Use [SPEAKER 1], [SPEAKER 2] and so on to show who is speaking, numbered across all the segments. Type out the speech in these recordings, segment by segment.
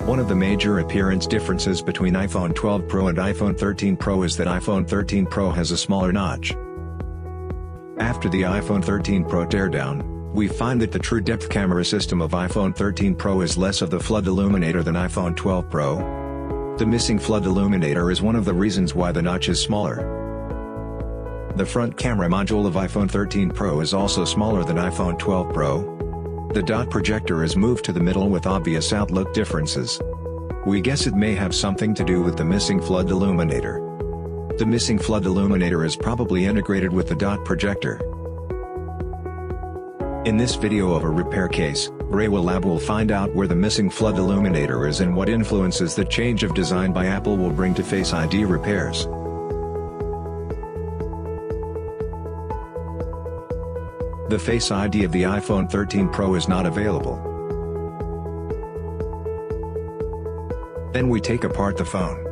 [SPEAKER 1] One of the major appearance differences between iPhone 12 Pro and iPhone 13 Pro is that iPhone 13 Pro has a smaller notch. After the iPhone 13 Pro teardown, we find that the true depth camera system of iPhone 13 Pro is less of the flood illuminator than iPhone 12 Pro. The missing flood illuminator is one of the reasons why the notch is smaller. The front camera module of iPhone 13 Pro is also smaller than iPhone 12 Pro. The dot projector is moved to the middle with obvious outlook differences. We guess it may have something to do with the missing flood illuminator. The missing flood illuminator is probably integrated with the dot projector. In this video of a repair case, Lab will find out where the missing flood illuminator is and what influences the change of design by Apple will bring to Face ID repairs. The Face ID of the iPhone 13 Pro is not available. Then we take apart the phone.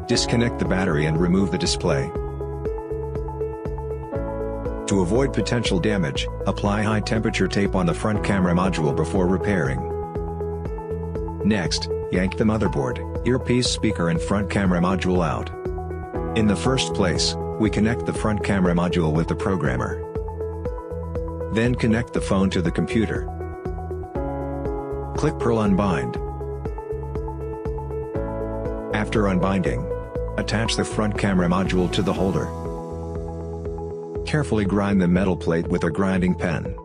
[SPEAKER 1] Disconnect the battery and remove the display. To avoid potential damage, apply high-temperature tape on the front camera module before repairing. Next, yank the motherboard, earpiece speaker and front camera module out. In the first place, we connect the front camera module with the programmer. Then connect the phone to the computer. Click Pearl Unbind. After unbinding, attach the front camera module to the holder. Carefully grind the metal plate with a grinding pen.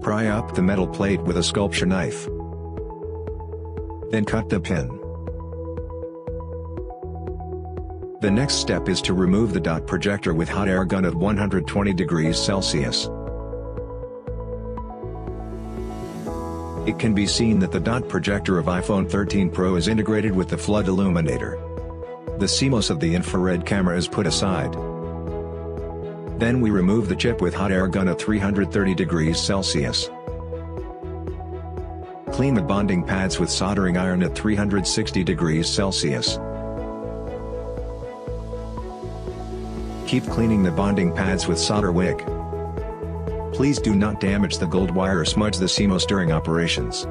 [SPEAKER 1] Pry up the metal plate with a sculpture knife. Then cut the pin. The next step is to remove the dot projector with hot air gun at 120 degrees Celsius. It can be seen that the dot projector of iPhone 13 Pro is integrated with the flood illuminator. The CMOS of the infrared camera is put aside. Then we remove the chip with hot air gun at 330 degrees Celsius. Clean the bonding pads with soldering iron at 360 degrees Celsius. Keep cleaning the bonding pads with solder wick. Please do not damage the gold wire or smudge the CMOS during operations.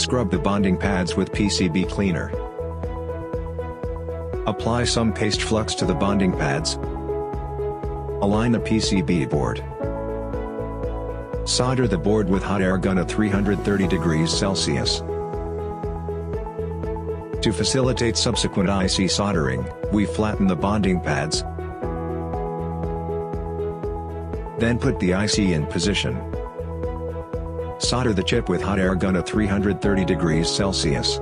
[SPEAKER 1] Scrub the bonding pads with PCB cleaner. Apply some paste flux to the bonding pads. Align the PCB board. Solder the board with hot air gun at 330 degrees Celsius. To facilitate subsequent IC soldering, we flatten the bonding pads. Then put the IC in position. Solder the chip with hot air gun at 330 degrees Celsius.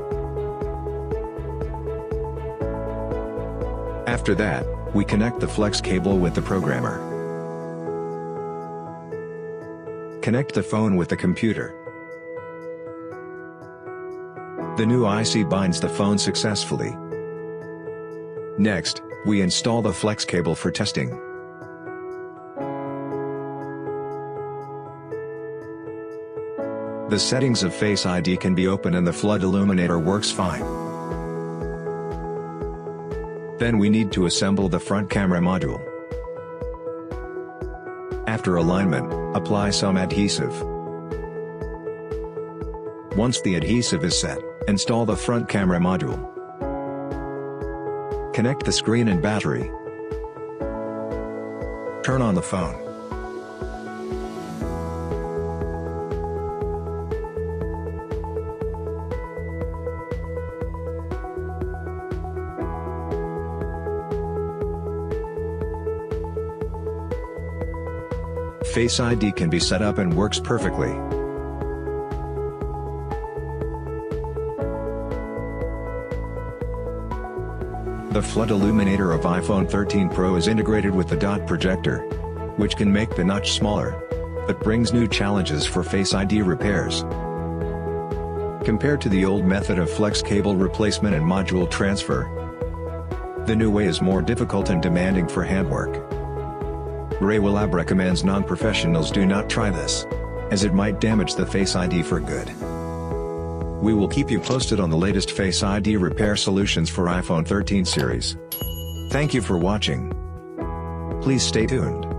[SPEAKER 1] After that, we connect the flex cable with the programmer. Connect the phone with the computer. The new IC binds the phone successfully. Next, we install the flex cable for testing. The settings of Face ID can be open and the flood illuminator works fine. Then we need to assemble the front camera module. After alignment, apply some adhesive. Once the adhesive is set, install the front camera module. Connect the screen and battery. Turn on the phone. Face ID can be set up and works perfectly. The flood illuminator of iPhone 13 Pro is integrated with the dot projector, which can make the notch smaller, but brings new challenges for Face ID repairs. Compared to the old method of flex cable replacement and module transfer, the new way is more difficult and demanding for handwork. Lab recommends non-professionals do not try this, as it might damage the Face ID for good. We will keep you posted on the latest Face ID repair solutions for iPhone 13 series. Thank you for watching. Please stay tuned.